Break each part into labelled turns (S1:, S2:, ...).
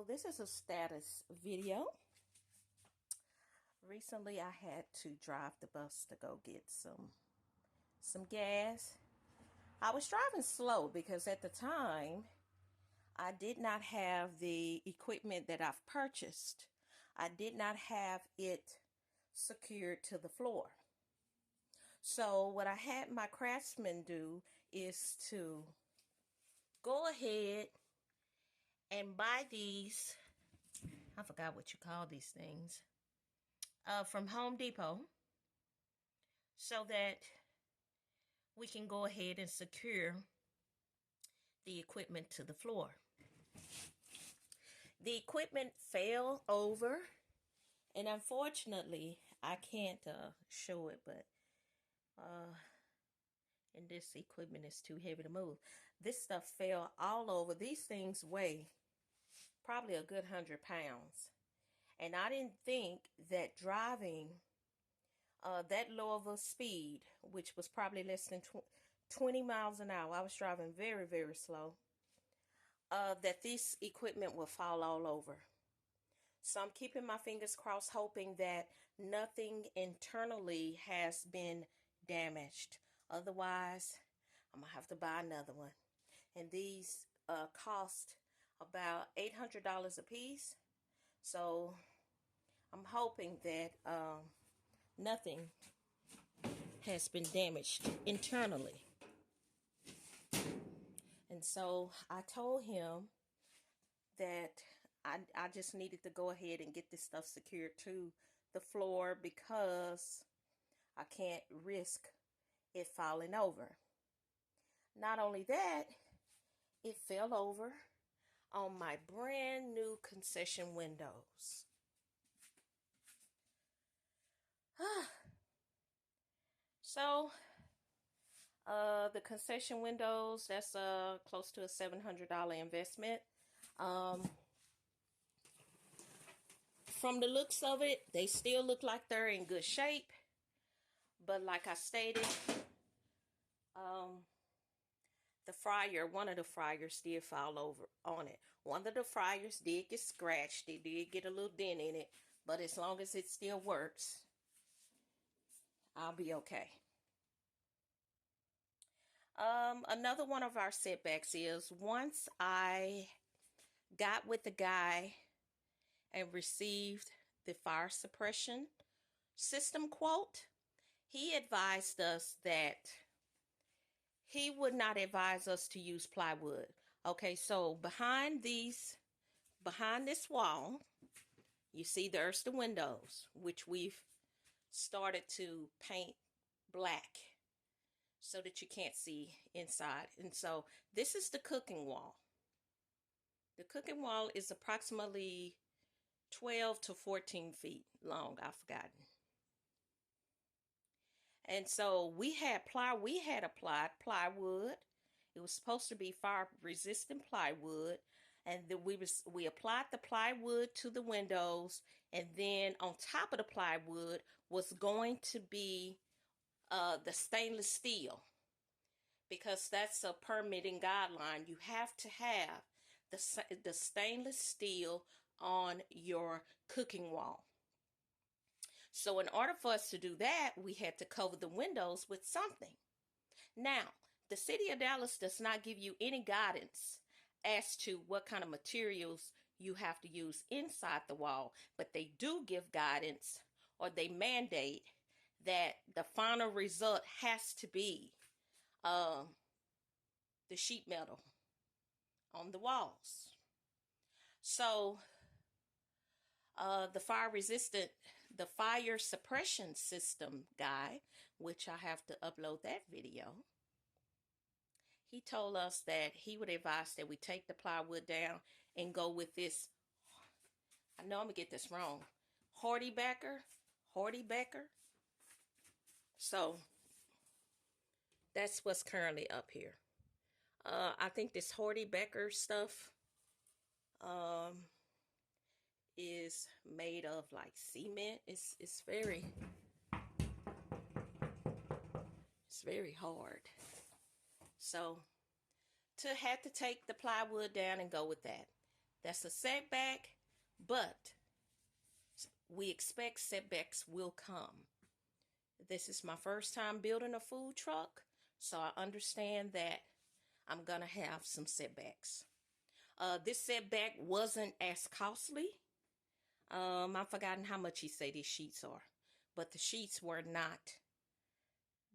S1: So this is a status video. Recently I had to drive the bus to go get some gas. I was driving slow because at the time I did not have the equipment that I've purchased. I did not have it secured to the floor. So what I had my craftsman do is to go ahead and buy these, I forgot what you call these things, from Home Depot, so that we can go ahead and secure the equipment to the floor. The equipment fell over, and unfortunately I can't show it, but and this equipment is too heavy to move. This stuff fell all over. These things weigh probably a good 100 pounds. And I didn't think that driving that low of a speed, which was probably less than 20 miles an hour, I was driving very, very slow, that this equipment will fall all over. So I'm keeping my fingers crossed, hoping that nothing internally has been damaged. Otherwise, I'm going to have to buy another one. And these cost about $800 a piece. So I'm hoping that nothing has been damaged internally. And so I told him that I just needed to go ahead and get this stuff secured to the floor because I can't risk it falling over. Not only that, it fell over on my brand new concession windows. So the concession windows, that's close to a $700 investment. From the looks of it, they still look like they're in good shape. But like I stated, one of the fryers did fall over on it. One of the fryers did get scratched. It did get a little dent in it. But as long as it still works, I'll be okay. Another one of our setbacks is once I got with the guy and received the fire suppression system quote, he advised us that he would not advise us to use plywood. Okay, so behind this wall, you see there's the windows, which we've started to paint black so that you can't see inside. And so this is the cooking wall. The cooking wall is approximately 12 to 14 feet long. I've forgotten. And so we had applied plywood. It was supposed to be fire resistant plywood. And then we applied the plywood to the windows. And then on top of the plywood was going to be the stainless steel, because that's a permitting guideline. You have to have the stainless steel on your cooking wall. So in order for us to do that, we had to cover the windows with something. Now, the city of Dallas does not give you any guidance as to what kind of materials you have to use inside the wall, but they do give guidance, or they mandate that the final result has to be the sheet metal on the walls. So the fire suppression system guy, which I have to upload that video, he told us that he would advise that we take the plywood down and go with this, I know I'm gonna get this wrong, Hardy Becker. So that's what's currently up here. I think this Hardy Becker stuff is made of like cement. It's very hard. So had to take the plywood down and go with that. That's a setback, but we expect setbacks will come. This is my first time building a food truck, so I understand that I'm gonna have some setbacks. This setback wasn't as costly. I've forgotten how much he said these sheets are, but the sheets were not,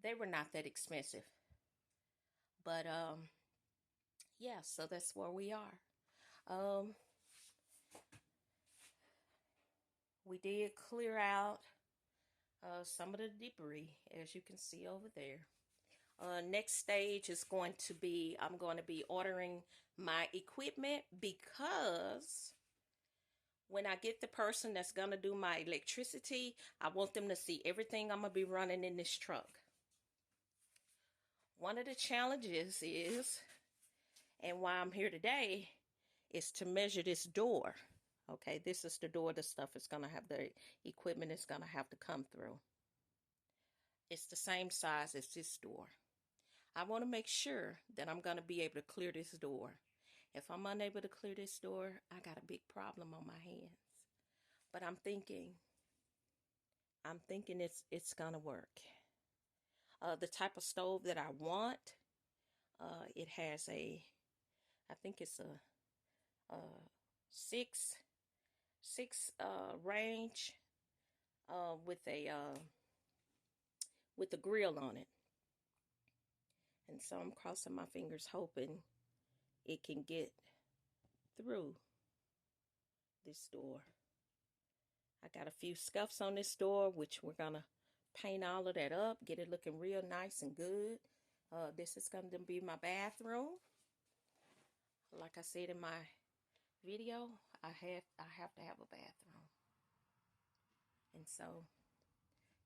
S1: they were not that expensive. But yeah, so that's where we are. We did clear out some of the debris, as you can see over there. Next stage is going to be, I'm going to be ordering my equipment, because when I get the person that's going to do my electricity, I want them to see everything I'm going to be running in this truck. One of the challenges is, and why I'm here today, is to measure this door. Okay, this is the door the stuff is going to have, the equipment is going to have to come through. It's the same size as this door. I want to make sure that I'm going to be able to clear this door. If I'm unable to clear this door, I got a big problem on my hands. But I'm thinking it's going to work. The type of stove that I want, it has I think it's a six range with a grill on it. And so I'm crossing my fingers hoping it can get through this door. I got a few scuffs on this door, which we're gonna paint all of that up, get it looking real nice and good. This is going to be my bathroom. Like I said in my video, I have to have a bathroom. And so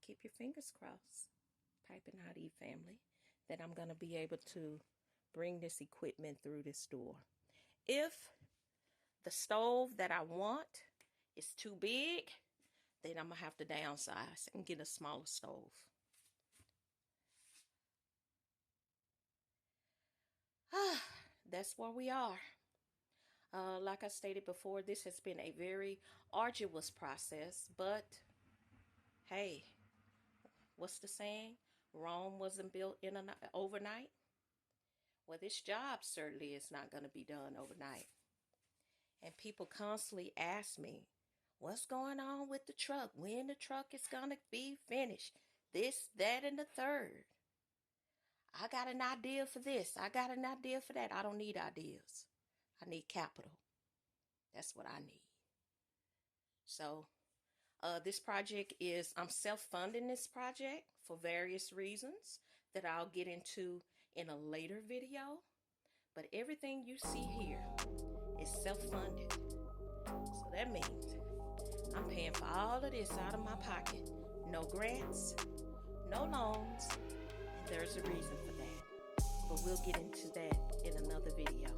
S1: keep your fingers crossed, Piping Hot Eve family, that I'm going to be able to bring this equipment through this door. If the stove that I want is too big, then I'm going to have to downsize and get a smaller stove. That's where we are. Like I stated before, this has been a very arduous process, but hey, what's the saying? Rome wasn't built in overnight. Well, this job certainly is not going to be done overnight. And people constantly ask me, what's going on with the truck? When the truck is going to be finished? This, that, and the third. I got an idea for this. I got an idea for that. I don't need ideas. I need capital. That's what I need. So this project is, I'm self-funding this project for various reasons that I'll get into in a later video. But everything you see here is self-funded. So that means I'm paying for all of this out of my pocket. No grants, no loans, and there's a reason for that. But we'll get into that in another video.